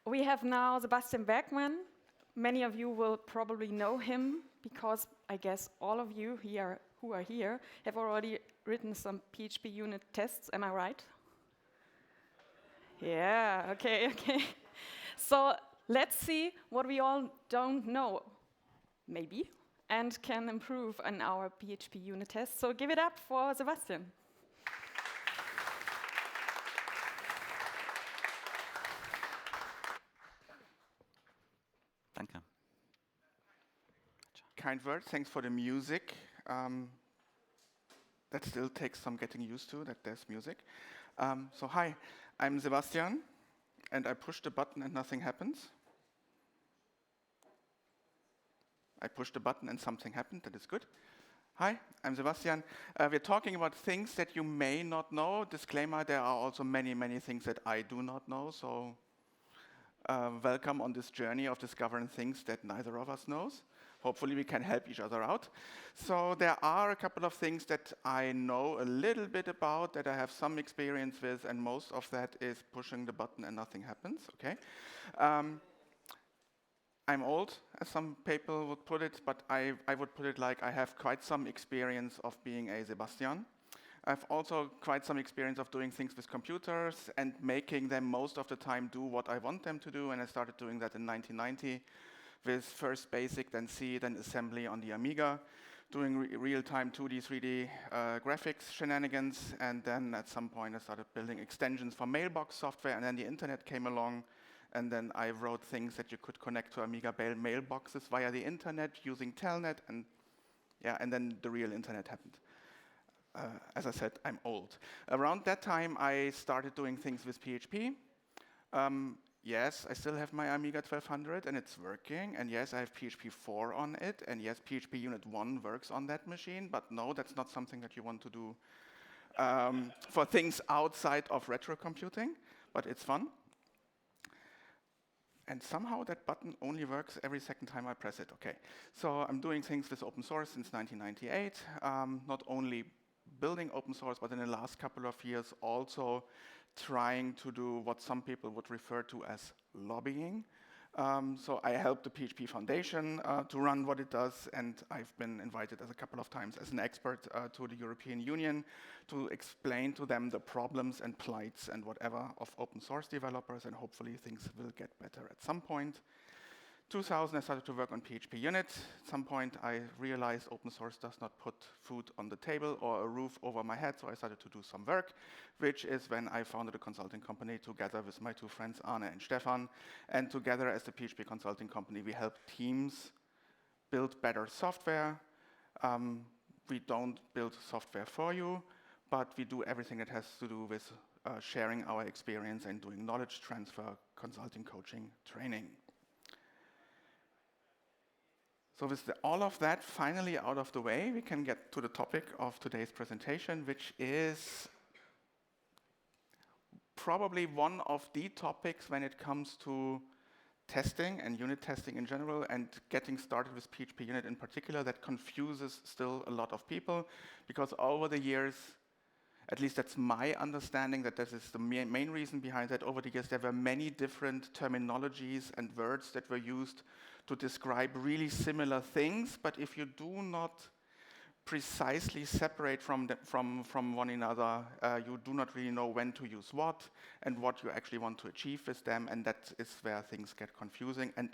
We have now Sebastian Bergmann. Many of you will probably know him because I guess all of you here who are here have already written some PHPUnit tests. Am I right? Yeah, okay. So let's see what we all don't know, maybe, and can improve on our PHPUnit test. So give it up for Sebastian. Danke. Kind word, thanks for the music. That still takes some getting used to, that there's music. So hi, I'm Sebastian, and I pushed the button and nothing happens. I pushed the button and something happened, that is good. Hi, I'm Sebastian. We're talking about things that you may not know. Disclaimer, there are also many things that I do not know, so welcome on this journey of discovering things that neither of us knows. Hopefully we can help each other out. So there are a couple of things that I know a little bit about, that I have some experience with, and most of that is pushing the button and nothing happens, okay? I'm old, as some people would put it, but I would put it like I have quite some experience of being a Sebastian. I've also quite some experience of doing things with computers and making them most of the time do what I want them to do, and I started doing that in 1990 with first BASIC, then C, then assembly on the Amiga, doing real-time 2D, 3D graphics shenanigans, and then at some point I started building extensions for mailbox software, and then the internet came along, and then I wrote things that you could connect to Amiga mailboxes via the internet using Telnet, and then the real internet happened. As I said, I'm old. Around that time, I started doing things with PHP. Yes, I still have my Amiga 1200, and it's working. And yes, I have PHP 4 on it. And yes, PHPUnit 1 works on that machine. But no, that's not something that you want to do for things outside of retro computing. But it's fun. And somehow that button only works every second time I press it. Okay, so I'm doing things with open source since 1998. Not only building open source, but in the last couple of years also trying to do what some people would refer to as lobbying. So I helped the PHP Foundation to run what it does, and I've been invited as a couple of times as an expert to the European Union to explain to them the problems and plights and whatever of open source developers, and hopefully things will get better at some point. 2000, I started to work on PHPUnit. At some point, I realized open source does not put food on the table or a roof over my head, so I started to do some work, which is when I founded a consulting company together with my two friends, Arne and Stefan. And together as the PHP consulting company, we help teams build better software. We don't build software for you, but we do everything that has to do with sharing our experience and doing knowledge transfer, consulting, coaching, training. So with all of that finally out of the way, we can get to the topic of today's presentation, which is probably one of the topics when it comes to testing and unit testing in general, and getting started with PHPUnit in particular, that confuses still a lot of people, because over the years, at least that's my understanding, that this is the main reason behind that. Over the years, there were many different terminologies and words that were used to describe really similar things, but if you do not precisely separate from one another, you do not really know when to use what and what you actually want to achieve with them, and that is where things get confusing. And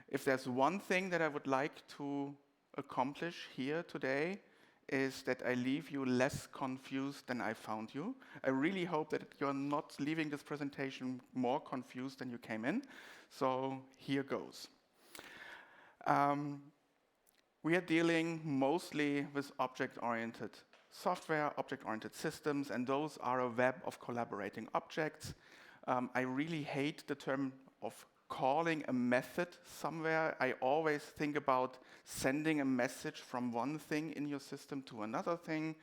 if there's one thing that I would like to accomplish here today, is that I leave you less confused than I found you. I really hope that you're not leaving this presentation more confused than you came in. So here goes. We are dealing mostly with object-oriented software, object-oriented systems, and those are a web of collaborating objects. I really hate the term of calling a method somewhere. I always think about sending a message from one thing in your system to another thing,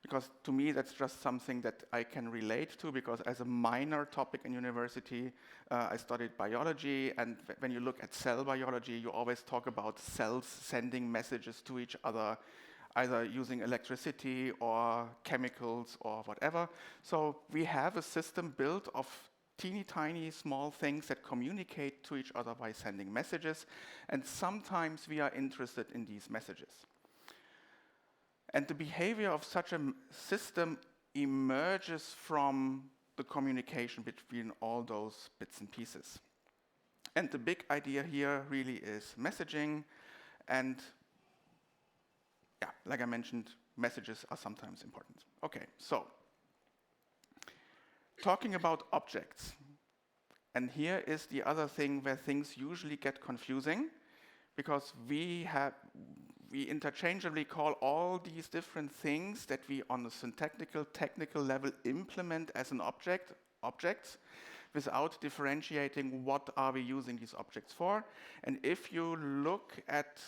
because to me that's just something that I can relate to, because as a minor topic in university, I studied biology, and when you look at cell biology, you always talk about cells sending messages to each other, either using electricity or chemicals or whatever. So we have a system built of teeny tiny small things that communicate to each other by sending messages, and sometimes we are interested in these messages. And the behavior of such a system emerges from the communication between all those bits and pieces. And the big idea here really is messaging, and yeah, like I mentioned, messages are sometimes important. Okay, so talking about objects. And here is the other thing where things usually get confusing, because we interchangeably call all these different things that we on a syntactical, technical level implement as an objects, without differentiating what are we using these objects for. And if you look at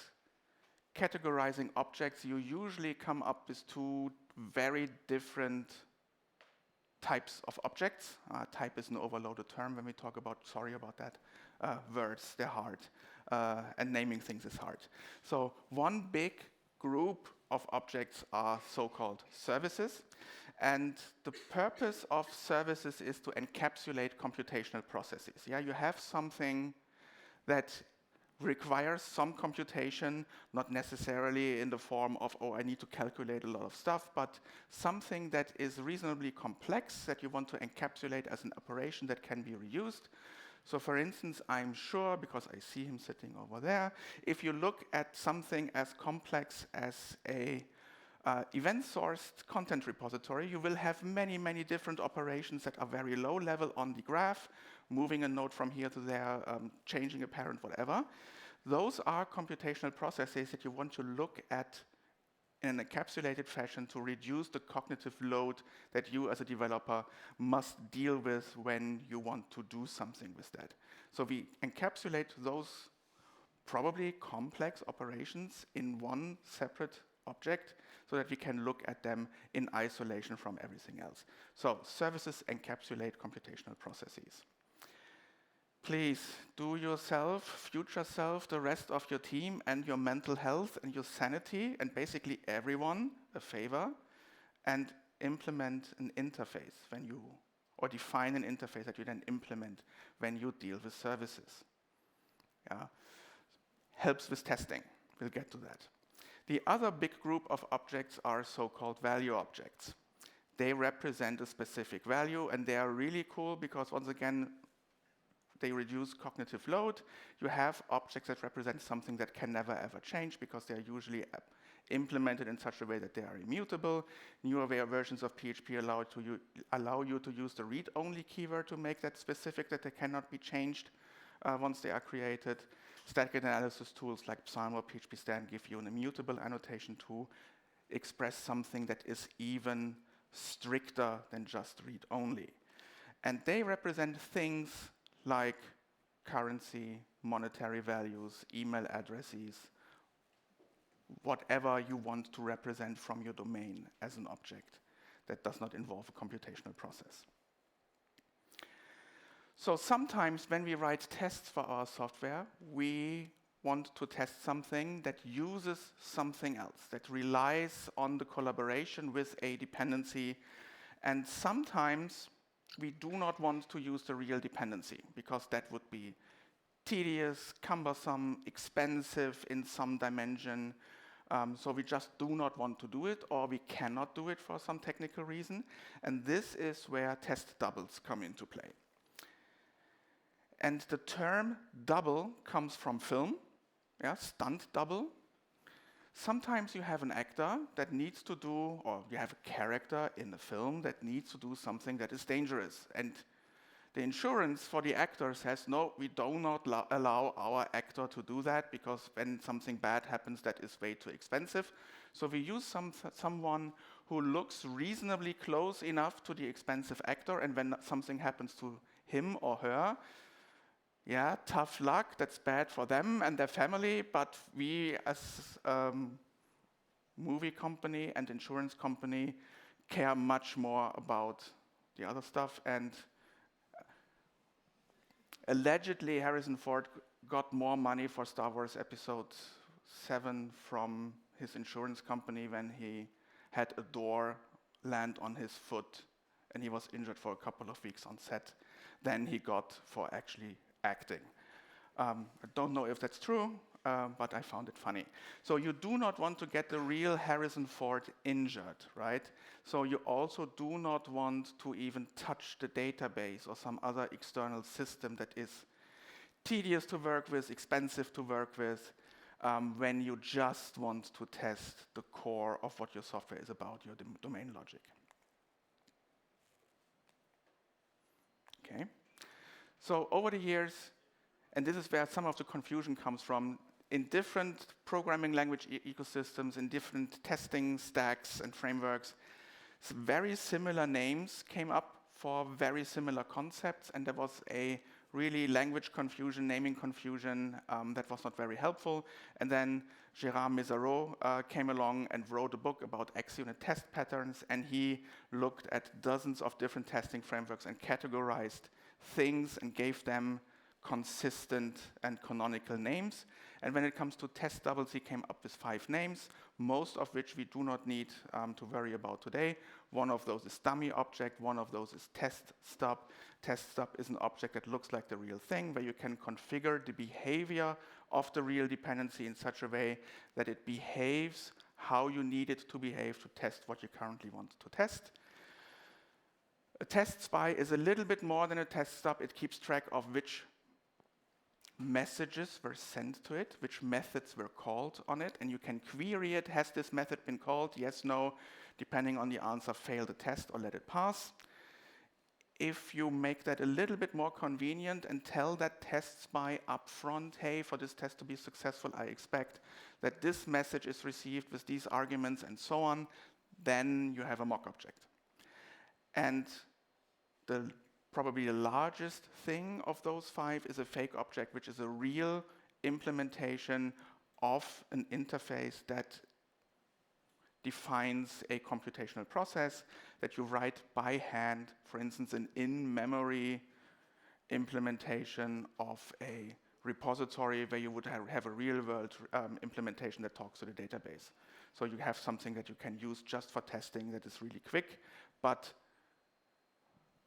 categorizing objects, you usually come up with two very different types of objects. Type is an overloaded term when we talk about, sorry about that, words, they're hard. And naming things is hard. So one big group of objects are so-called services. And the purpose of services is to encapsulate computational processes. Yeah, you have something that requires some computation, not necessarily in the form of, oh, I need to calculate a lot of stuff, but something that is reasonably complex that you want to encapsulate as an operation that can be reused. So for instance, I'm sure, because I see him sitting over there, if you look at something as complex as a event-sourced content repository, you will have many, many different operations that are very low level on the graph, moving a node from here to there, changing a parent, whatever. Those are computational processes that you want to look at in an encapsulated fashion to reduce the cognitive load that you as a developer must deal with when you want to do something with that. So we encapsulate those probably complex operations in one separate object so that we can look at them in isolation from everything else. So services encapsulate computational processes. Please do yourself, future self, the rest of your team, and your mental health and your sanity, and basically everyone, a favor, and implement an interface when you, or define an interface that you then implement when you deal with services. Yeah. Helps with testing. We'll get to that. The other big group of objects are so-called value objects. They represent a specific value, and they are really cool because, once again, they reduce cognitive load. You have objects that represent something that can never ever change because they are usually implemented in such a way that they are immutable. Newer versions of PHP allow you to use the read-only keyword to make that specific, that they cannot be changed once they are created. Static analysis tools like Psalm or PHP give you an immutable annotation to express something that is even stricter than just read-only. And they represent things like currency, monetary values, email addresses, whatever you want to represent from your domain as an object that does not involve a computational process. So sometimes when we write tests for our software, we want to test something that uses something else, that relies on the collaboration with a dependency. And sometimes we do not want to use the real dependency because that would be tedious, cumbersome, expensive in some dimension. So we just do not want to do it, or we cannot do it for some technical reason. And this is where test doubles come into play. And the term double comes from film, yeah, stunt double. Sometimes you have an actor that needs to do, or you have a character in the film that needs to do something that is dangerous. And the insurance for the actor says, no, we do not allow our actor to do that because when something bad happens, that is way too expensive. So we use someone who looks reasonably close enough to the expensive actor, and when something happens to him or her, yeah, tough luck, that's bad for them and their family, but we as movie company and insurance company care much more about the other stuff. And allegedly, Harrison Ford got more money for Star Wars Episode 7 from his insurance company when he had a door land on his foot and he was injured for a couple of weeks on set than he got for actually acting. I don't know if that's true, but I found it funny. So you do not want to get the real Harrison Ford injured, right? So you also do not want to even touch the database or some other external system that is tedious to work with, expensive to work with, when you just want to test the core of what your software is about, your domain logic. Okay. So over the years, and this is where some of the confusion comes from, in different programming language ecosystems, in different testing stacks and frameworks, very similar names came up for very similar concepts, and there was a really language confusion, naming confusion that was not very helpful. And then Gérard Mézarot came along and wrote a book about XUnit test patterns, and he looked at dozens of different testing frameworks and categorized things and gave them consistent and canonical names. And when it comes to test stubs, he came up with 5 names, most of which we do not need to worry about today. One of those is dummy object, one of those is test stub. Test stub is an object that looks like the real thing, where you can configure the behavior of the real dependency in such a way that it behaves how you need it to behave to test what you currently want to test. A test spy is a little bit more than a test stub. It keeps track of which messages were sent to it, which methods were called on it, and you can query it. Has this method been called? Yes, no. Depending on the answer, fail the test or let it pass. If you make that a little bit more convenient and tell that test spy upfront, hey, for this test to be successful, I expect that this message is received with these arguments and so on, then you have a mock object. And probably the largest thing of those 5 is a fake object, which is a real implementation of an interface that defines a computational process that you write by hand, for instance, an in-memory implementation of a repository where you would have a real-world implementation that talks to the database. So you have something that you can use just for testing that is really quick, but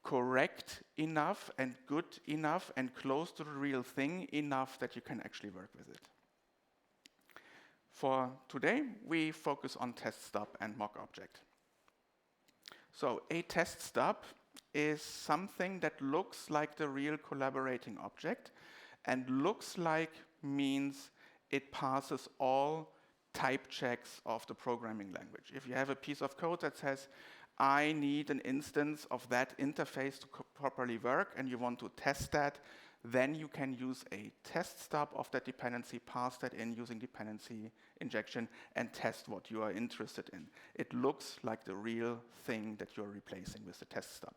correct enough and good enough and close to the real thing enough that you can actually work with it. For today, we focus on test stub and mock object. So a test stub is something that looks like the real collaborating object, and looks like means it passes all type checks of the programming language. If you have a piece of code that says, I need an instance of that interface to properly work, and you want to test that, then you can use a test stub of that dependency, pass that in using dependency injection, and test what you are interested in. It looks like the real thing that you're replacing with the test stub.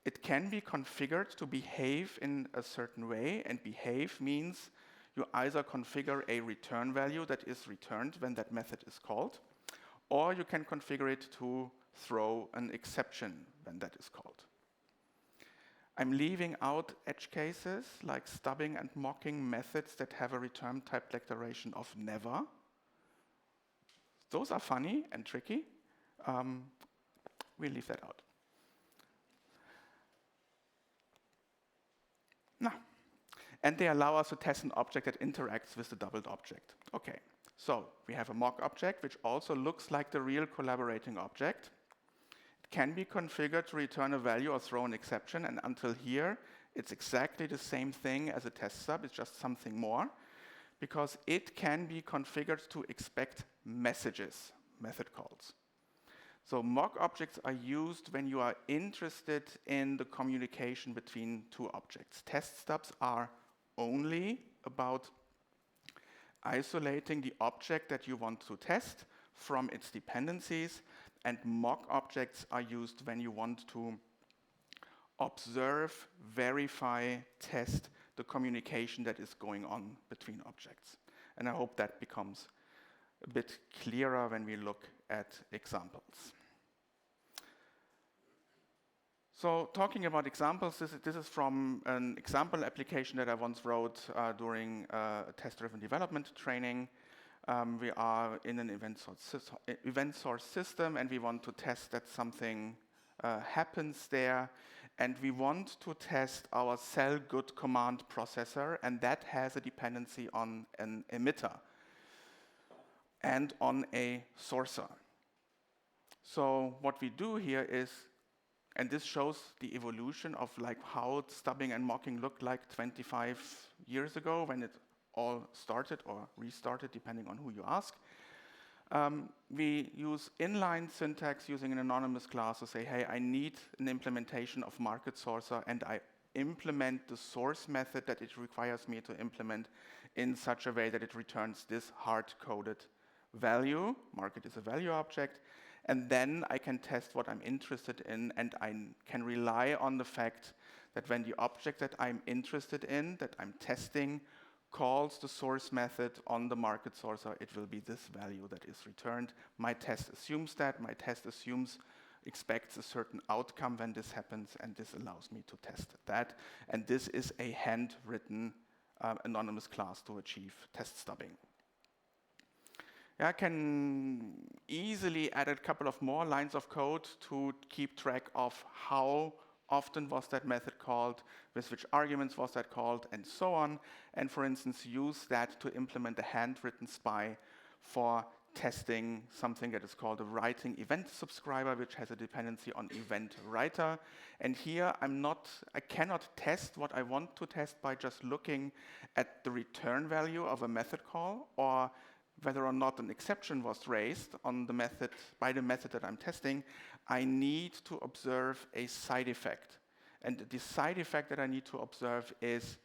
It can be configured to behave in a certain way, and behave means you either configure a return value that is returned when that method is called, or you can configure it to throw an exception when that is called. I'm leaving out edge cases like stubbing and mocking methods that have a return type declaration of never. Those are funny and tricky. We'll leave that out. Now, and they allow us to test an object that interacts with the doubled object. Okay, so we have a mock object which also looks like the real collaborating object. Can be configured to return a value or throw an exception, and until here, it's exactly the same thing as a test stub, it's just something more, because it can be configured to expect messages, method calls. So mock objects are used when you are interested in the communication between 2 objects. Test stubs are only about isolating the object that you want to test from its dependencies, and mock objects are used when you want to observe, verify, test the communication that is going on between objects. And I hope that becomes a bit clearer when we look at examples. So talking about examples, this is from an example application that I once wrote during a test-driven development training. We are in an event source system, and we want to test that something happens there. and we want to test our cell-good command processor, and that has a dependency on an emitter and on a sourcer. So what we do here is, and this shows the evolution of like how stubbing and mocking looked like 25 years ago when it all started or restarted, depending on who you ask. We use inline syntax using an anonymous class to say, hey, I need an implementation of market sourcer, and I implement the source method that it requires me to implement in such a way that it returns this hard-coded value. Market is a value object. And then I can test what I'm interested in, and I can rely on the fact that when the object that I'm interested in, that I'm testing, calls the source method on the market sourcer, it will be this value that is returned. My test assumes that. My test expects a certain outcome when this happens, and this allows me to test that. And this is a handwritten anonymous class to achieve test stubbing. I can easily add a couple of more lines of code to keep track of how often was that method called, with which arguments was that called, and so on. And for instance, use that to implement a handwritten spy for testing something that is called a writing event subscriber, which has a dependency on event writer. And here I cannot test what I want to test by just looking at the return value of a method call, or whether or not an exception was raised on the method by the method that I'm testing. I need to observe a side effect. And the side effect that I need to observe is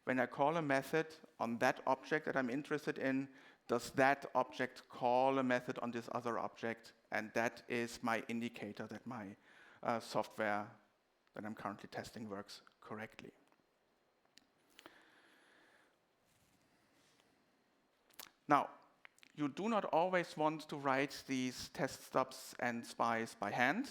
when I call a method on that object that I'm interested in, does that object call a method on this other object? And that is my indicator that my software that I'm currently testing works correctly. Now, you do not always want to write these test stubs and spies by hand.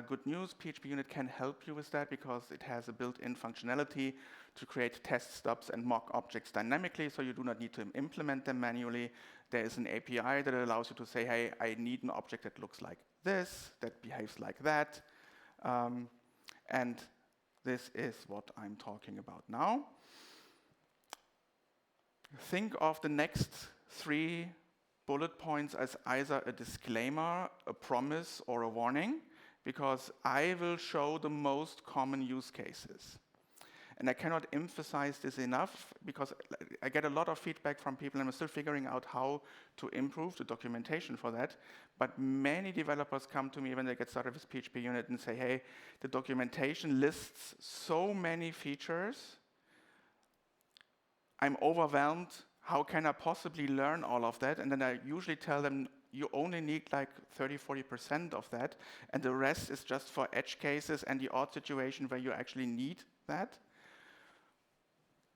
Good news, PHPUnit can help you with that because it has a built-in functionality to create test stubs and mock objects dynamically, so you do not need to implement them manually. There is an API that allows you to say, hey, I need an object that looks like this, that behaves like that. And this is what I'm talking about now. Think of the next 3 bullet points as either a disclaimer, a promise, or a warning, because I will show the most common use cases. And I cannot emphasize this enough, because I get a lot of feedback from people, and I'm still figuring out how to improve the documentation for that. But many developers come to me when they get started with PHPUnit and say, hey, the documentation lists so many features, I'm overwhelmed. How can I possibly learn all of that? And then I usually tell them, you only need like 30–40% of that, and the rest is just for edge cases and the odd situation where you actually need that.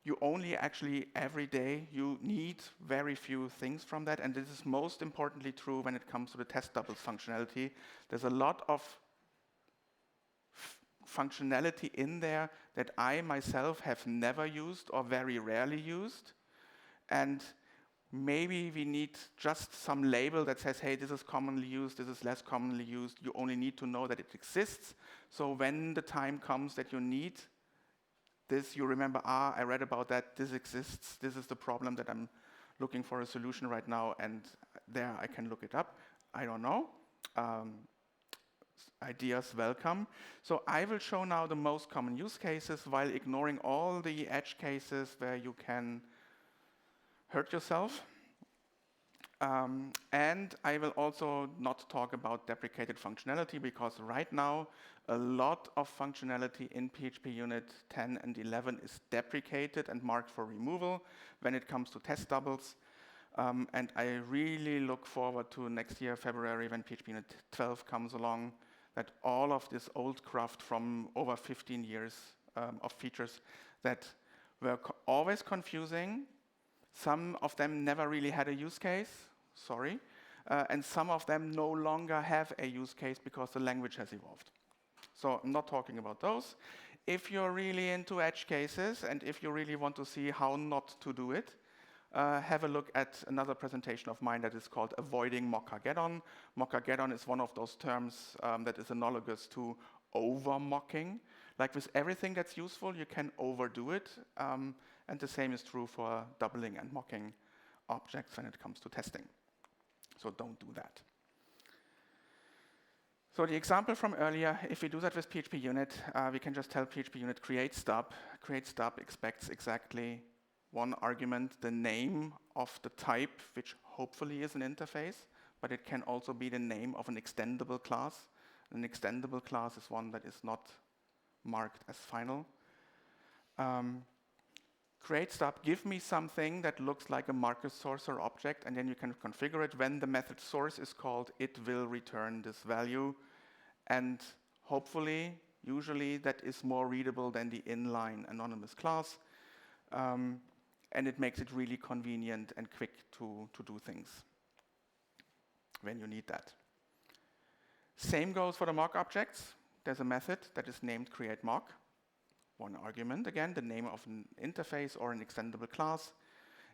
You only actually, every day, you need very few things from that, and this is most importantly true when it comes to the test doubles functionality. There's a lot of functionality in there that I myself have never used or very rarely used. And maybe we need just some label that says, hey, this is commonly used, this is less commonly used. You only need to know that it exists. So when the time comes that you need this, you remember, I read about that, this exists, this is the problem that I'm looking for a solution right now, and there I can look it up. I don't know. Ideas welcome. So I will show now the most common use cases while ignoring all the edge cases where you can hurt yourself. And I will also not talk about deprecated functionality, because right now a lot of functionality in PHPUnit 10 and 11 is deprecated and marked for removal when it comes to test doubles. And I really look forward to next year, February, when PHPUnit 12 comes along, that all of this old craft from over 15 years of features that were always confusing. Some of them never really had a use case, sorry, and some of them no longer have a use case because the language has evolved. So I'm not talking about those. If you're really into edge cases, and if you really want to see how not to do it, have a look at another presentation of mine that is called Avoiding Mockageddon. Mockageddon is one of those terms that is analogous to over-mocking. Like with everything that's useful, you can overdo it, and the same is true for doubling and mocking objects when it comes to testing. So don't do that. So the example from earlier, if we do that with PHPUnit, we can just tell PHPUnit create stub. Create stub expects exactly one argument, the name of the type, which hopefully is an interface, but it can also be the name of an extendable class. An extendable class is one that is not marked as final. Create stub, give me something that looks like a marker source or object, and then you can configure it. When the method source is called, it will return this value. And hopefully, usually, that is more readable than the inline anonymous class. And it makes it really convenient and quick to do things when you need that. Same goes for the mock objects. There's a method that is named createMock. One argument, again, the name of an interface or an extendable class.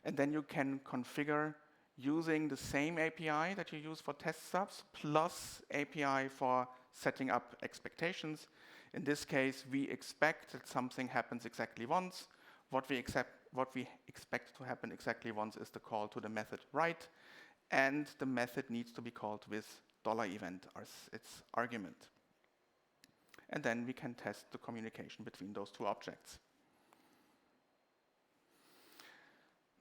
And then you can configure using the same API that you use for test stubs, plus API for setting up expectations. In this case, we expect that something happens exactly once. What we expect to happen exactly once is the call to the method write, and the method needs to be called with $event as its argument. And then we can test the communication between those two objects.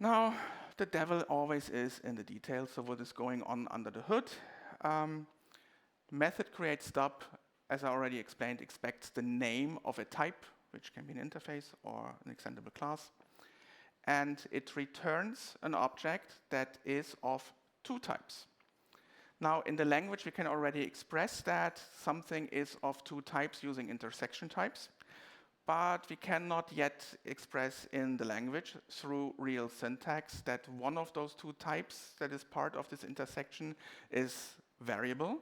Now, the devil always is in the details, so what is going on under the hood? Method create stub, as I already explained, expects the name of a type, which can be an interface or an extendable class. And it returns an object that is of two types. Now, in the language, we can already express that something is of two types using intersection types, but we cannot yet express in the language through real syntax that one of those two types that is part of this intersection is variable,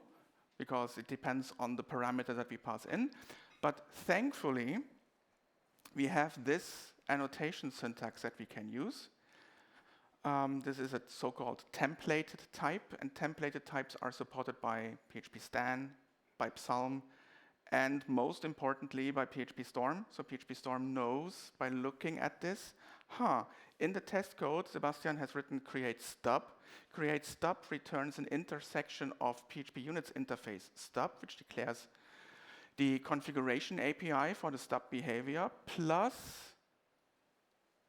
because it depends on the parameter that we pass in. But thankfully, we have this annotation syntax that we can use. This is a so-called templated type, and templated types are supported by PHP Stan, by Psalm, and most importantly by PHP Storm. So PHP Storm knows by looking at this, in the test code, Sebastian has written create stub. Create stub returns an intersection of PHPUnit's interface stub, which declares the configuration API for the stub behavior, plus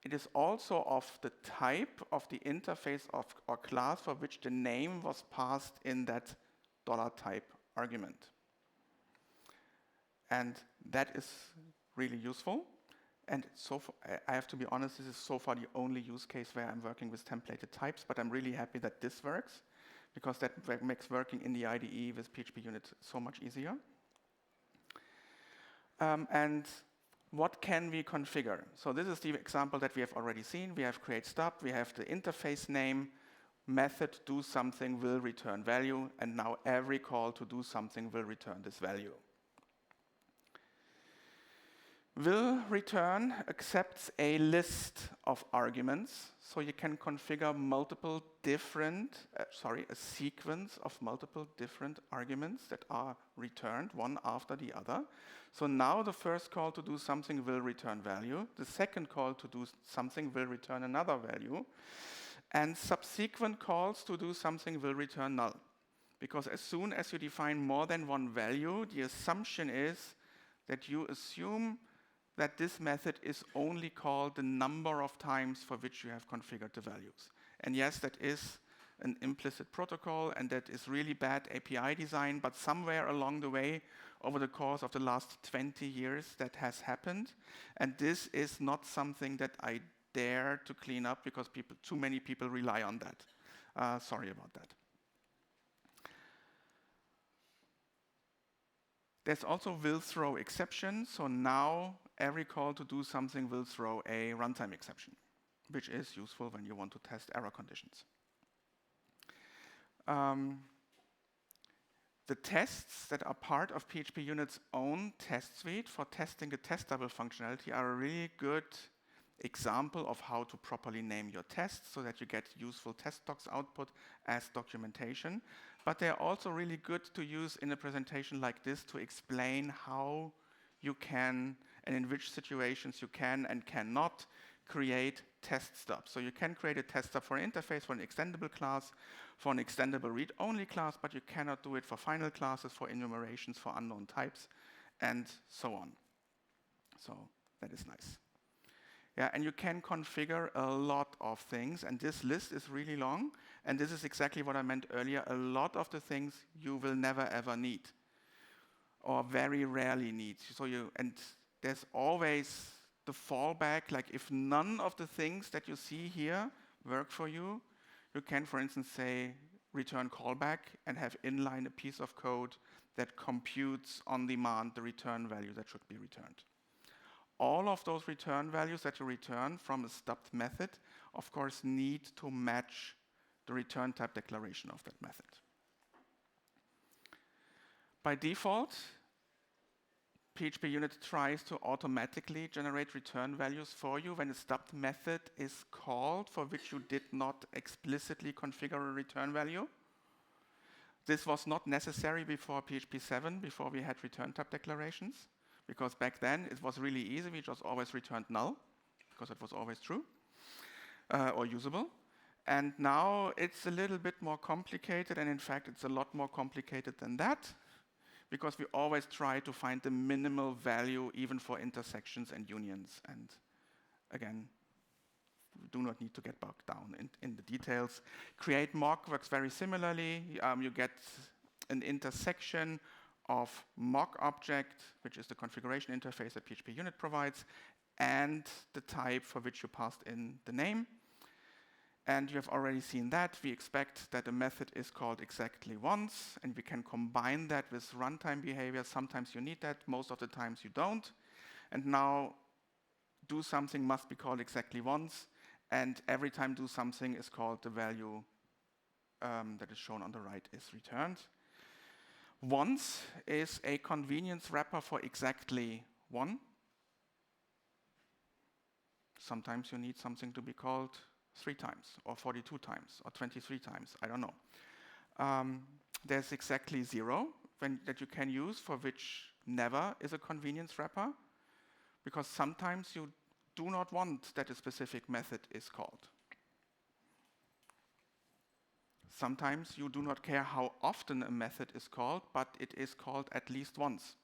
it is also of the type of the interface or class for which the name was passed in that $type argument. And that is really useful. And so far, I have to be honest, this is so far the only use case where I'm working with templated types, but I'm really happy that this works, because that makes working in the IDE with PHPUnit so much easier. And what can we configure? So this is the example that we have already seen. We have create stub, we have the interface name, method do something will return value, and now every call to do something will return this value. Will return accepts a list of arguments, so you can configure multiple different, a sequence of multiple different arguments that are returned one after the other. So now the first call to do something will return value, the second call to do something will return another value, and subsequent calls to do something will return null. Because as soon as you define more than one value, the assumption is that you assume that this method is only called the number of times for which you have configured the values. And yes, that is an implicit protocol, and that is really bad API design, but somewhere along the way, over the course of the last 20 years, that has happened. And this is not something that I dare to clean up, because too many people rely on that. Sorry about that. There's also will throw exception, so now every call to do something will throw a runtime exception, which is useful when you want to test error conditions. The tests that are part of PHPUnit's own test suite for testing the test double functionality are a really good example of how to properly name your tests so that you get useful test docs output as documentation. But they're also really good to use in a presentation like this to explain how you can, and in which situations you can and cannot create test stubs. So you can create a test stub for an interface, for an extendable class, for an extendable read-only class, but you cannot do it for final classes, for enumerations, for unknown types, and so on. So that is nice. Yeah, and you can configure a lot of things, and this list is really long, and this is exactly what I meant earlier. A lot of the things you will never ever need, or very rarely need. And there's always the fallback, like if none of the things that you see here work for you, you can, for instance, say return callback and have inline a piece of code that computes on demand the return value that should be returned. All of those return values that you return from a stubbed method, of course, need to match the return type declaration of that method. By default, PHPUnit tries to automatically generate return values for you when a stubbed method is called for which you did not explicitly configure a return value. This was not necessary before PHP 7, before we had return type declarations. Because back then, it was really easy. We just always returned null, because it was always true, or usable. And now it's a little bit more complicated, and in fact, it's a lot more complicated than that, because we always try to find the minimal value, even for intersections and unions. And again, we do not need to get bogged down in the details. Create mock works very similarly. You get an intersection of mock object, which is the configuration interface that PHPUnit provides, and the type for which you passed in the name. And you have already seen that. We expect that a method is called exactly once, and we can combine that with runtime behavior. Sometimes you need that, most of the times you don't. And now do something must be called exactly once, and every time do something is called the value that is shown on the right is returned. Once is a convenience wrapper for exactly one. Sometimes you need something to be called 3 times, or 42 times, or 23 times, I don't know. There's exactly 0 that you can use, for which never is a convenience wrapper, because sometimes you do not want that a specific method is called. Sometimes you do not care how often a method is called, but it is called at least once.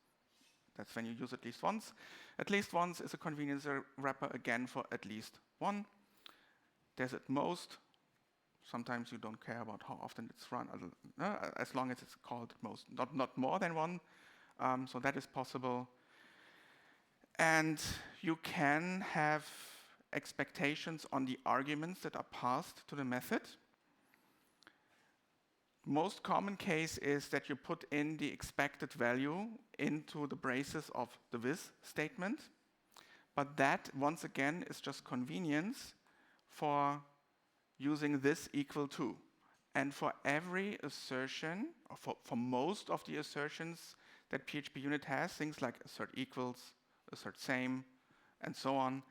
That's when you use at least once. At least once is a convenience wrapper, again, for at least one. There's at most. Sometimes you don't care about how often it's run, as long as it's called at most, not more than one. So that is possible. And you can have expectations on the arguments that are passed to the method. Most common case is that you put in the expected value into the braces of the with statement. But that, once again, is just convenience for using this equal to. And for every assertion, or for most of the assertions that PHPUnit has, things like assert equals, assert same, and so on,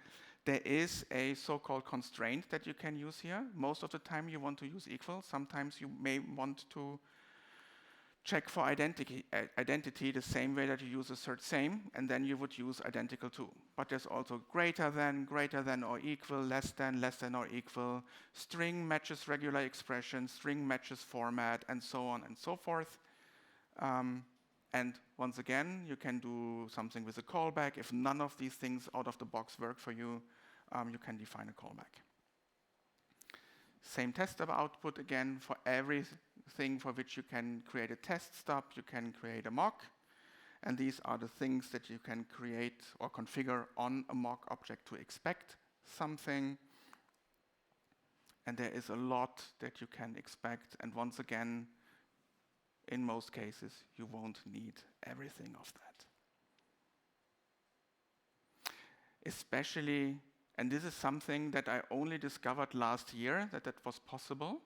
there is a so-called constraint that you can use here. Most of the time you want to use equal. Sometimes you may want to check for identity the same way that you use assert same, and then you would use identical to. But there's also greater than or equal, less than or equal, string matches regular expression, string matches format, and so on and so forth. And once again, you can do something with a callback. If none of these things out of the box work for you, you can define a callback. Same test stub output again for everything for which you can create a test stub, you can create a mock. And these are the things that you can create or configure on a mock object to expect something. And there is a lot that you can expect. And once again, in most cases, you won't need everything of that. Especially, and this is something that I only discovered last year, that was possible.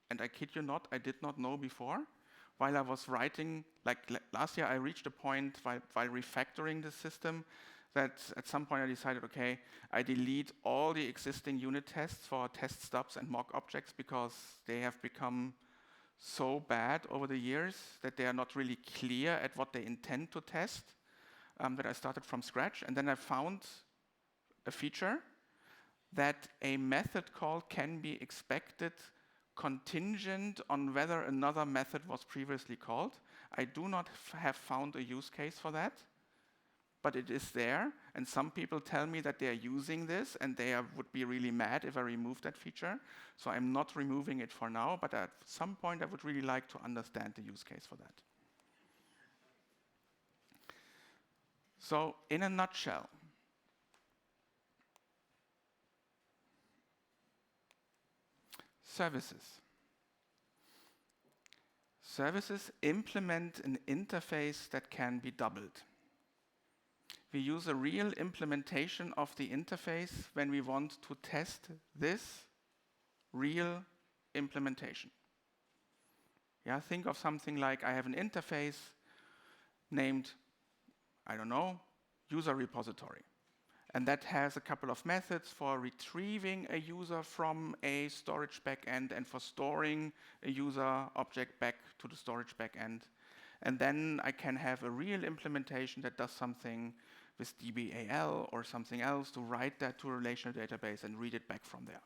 And I kid you not, I did not know before. While I was writing, like last year, I reached a point while refactoring the system that at some point I decided, okay, I delete all the existing unit tests for test stubs and mock objects because they have become so bad over the years that they are not really clear at what they intend to test. that I started from scratch, and then I found a feature that a method call can be expected contingent on whether another method was previously called. I do not have found a use case for that, but it is there, and some people tell me that they are using this, and they would be really mad if I remove that feature. So I'm not removing it for now, but at some point I would really like to understand the use case for that. So in a nutshell, services. Services implement an interface that can be doubled. We use a real implementation of the interface when we want to test this real implementation. Yeah, think of something like I have an interface named, I don't know, user repository. And that has a couple of methods for retrieving a user from a storage backend and for storing a user object back to the storage backend. And then I can have a real implementation that does something with DBAL or something else to write that to a relational database and read it back from there.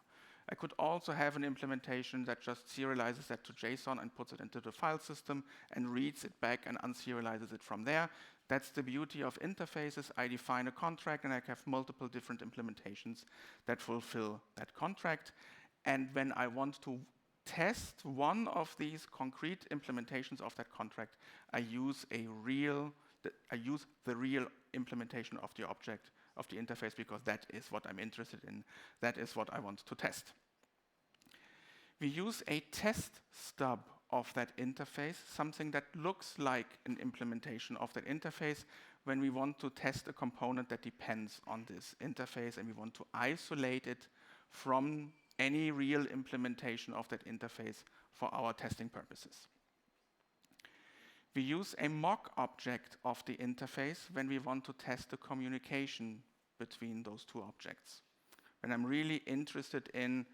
I could also have an implementation that just serializes that to JSON and puts it into the file system and reads it back and unserializes it from there. That's the beauty of interfaces. I define a contract and I have multiple different implementations that fulfill that contract. And when I want to test one of these concrete implementations of that contract, I use the real implementation of the object of the interface, because that is what I'm interested in. That is what I want to test. We use a test stub of that interface, something that looks like an implementation of that interface when we want to test a component that depends on this interface and we want to isolate it from any real implementation of that interface for our testing purposes. We use a mock object of the interface when we want to test the communication between those two objects. When I'm really interested in,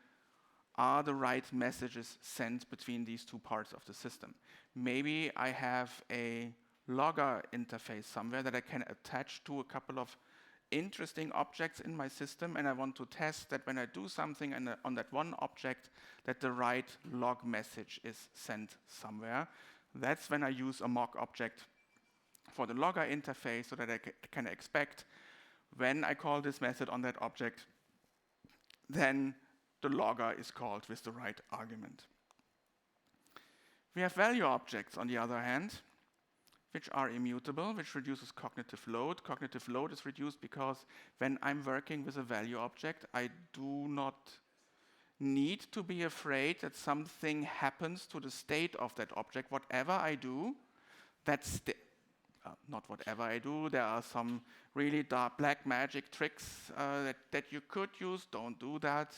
are the right messages sent between these two parts of the system? Maybe I have a logger interface somewhere that I can attach to a couple of interesting objects in my system, and I want to test that when I do something on that one object, that the right log message is sent somewhere. That's when I use a mock object for the logger interface, so that I can expect when I call this method on that object, then the logger is called with the right argument. We have value objects, on the other hand, which are immutable, which reduces cognitive load. Cognitive load is reduced because when I'm working with a value object, I do not need to be afraid that something happens to the state of that object. Whatever I do, that's not whatever I do. There are some really dark black magic tricks that you could use. Don't do that.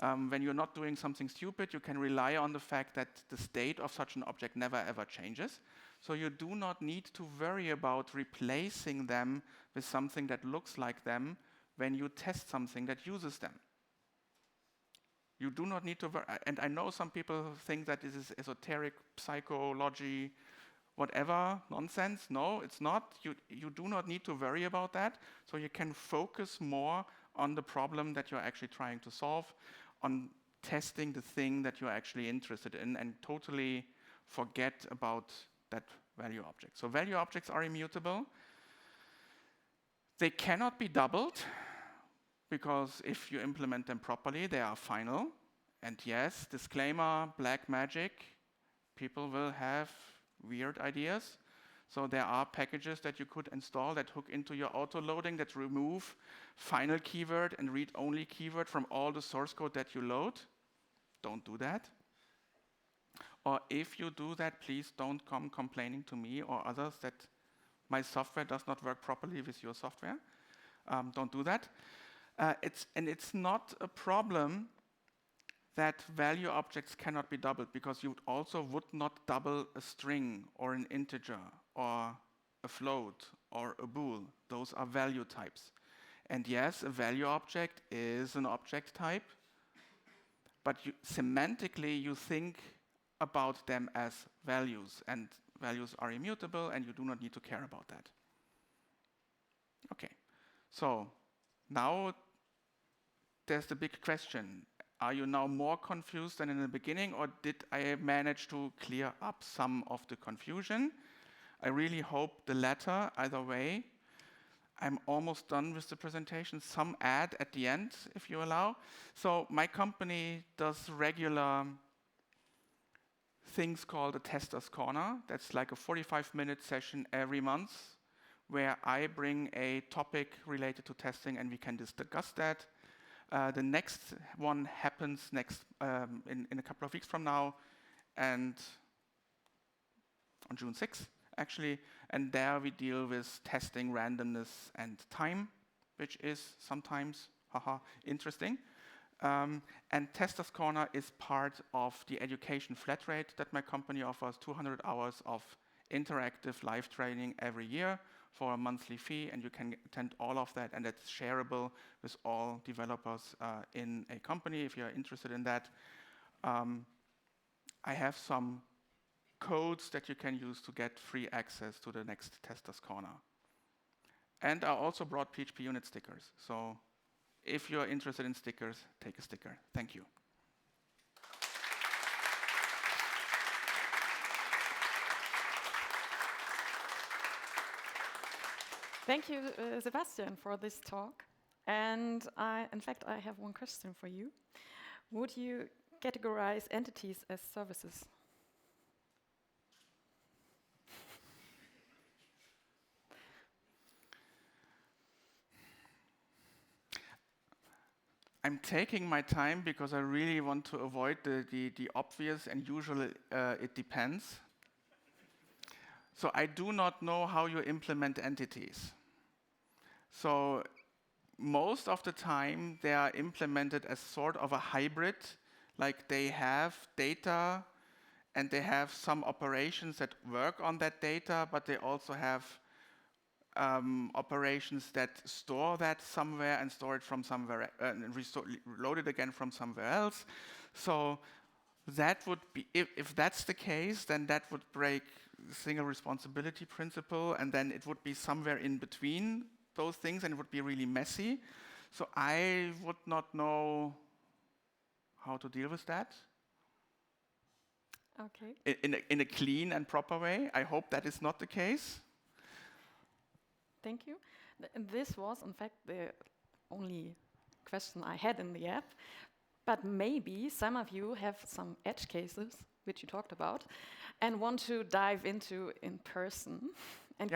When you're not doing something stupid, you can rely on the fact that the state of such an object never ever changes. So you do not need to worry about replacing them with something that looks like them when you test something that uses them. You do not need to worry. And I know some people think that this is esoteric psychology, whatever, nonsense. No, it's not. You do not need to worry about that. So you can focus more on the problem that you're actually trying to solve, on testing the thing that you're actually interested in, and totally forget about that value object. So value objects are immutable. They cannot be doubled, because if you implement them properly, they are final. And yes, disclaimer, black magic, people will have weird ideas. So there are packages that you could install that hook into your auto-loading that remove final keyword and read-only keyword from all the source code that you load. Don't do that. Or if you do that, please don't come complaining to me or others that my software does not work properly with your software. Don't do that. It's not a problem that value objects cannot be doubled, because you also would not double a string or an integer or a float or a bool. Those are value types. And yes, a value object is an object type, but semantically you think about them as values, and values are immutable, and you do not need to care about that. Okay, so now there's the big question. Are you now more confused than in the beginning, or did I manage to clear up some of the confusion? I really hope the latter, either way. I'm almost done with the presentation. Some add at the end, if you allow. So my company does regular things called a Tester's Corner. That's like a 45-minute session every month where I bring a topic related to testing and we can discuss that. The next one happens in a couple of weeks from now, and on June 6th, actually. And there we deal with testing, randomness, and time, which is sometimes, interesting. And Tester's Corner is part of the education flat rate that my company offers, 200 hours of interactive live training every year for a monthly fee, and you can attend all of that, and it's shareable with all developers in a company if you're interested in that. I have some codes that you can use to get free access to the next Tester's Corner. And I also brought PHPUnit stickers, so if you're interested in stickers, take a sticker. Thank you. Thank you, Sebastian, for this talk. And in fact, I have one question for you. Would you categorize entities as services? I'm taking my time because I really want to avoid the obvious and usually it depends. So I do not know how you implement entities. So most of the time they are implemented as sort of a hybrid, like they have data and they have some operations that work on that data, but they also have operations that store that somewhere and store it from somewhere and load it again from somewhere else. So that would be, if that's the case, then that would break single responsibility principle, and then it would be somewhere in between those things, and it would be really messy. So I would not know how to deal with that. Okay. In a clean and proper way. I hope that is not the case. Thank you. This was, in fact, the only question I had in the app. But maybe some of you have some edge cases, which you talked about, and want to dive into in person. And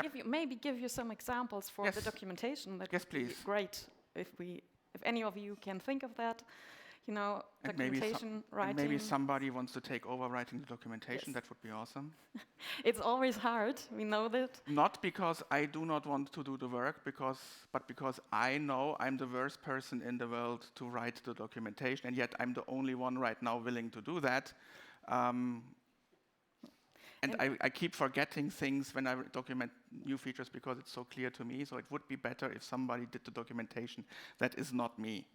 give you some examples for the documentation. That would be great if any of you can think of that. You know, and documentation, writing. And maybe somebody wants to take over writing the documentation. Yes. That would be awesome. It's always hard. We know that. Not because I do not want to do the work, but because I know I'm the worst person in the world to write the documentation, and yet I'm the only one right now willing to do that. And I keep forgetting things when I document new features because it's so clear to me. So it would be better if somebody did the documentation that is not me.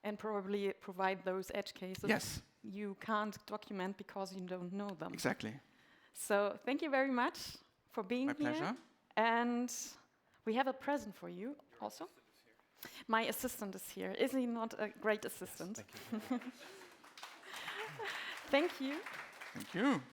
And probably provide those edge cases. Yes. You can't document because you don't know them. Exactly. So thank you very much for being here. My pleasure. And we have a present for you also. My assistant is here. Is he not a great assistant? Yes, thank you. Thank you. Thank you.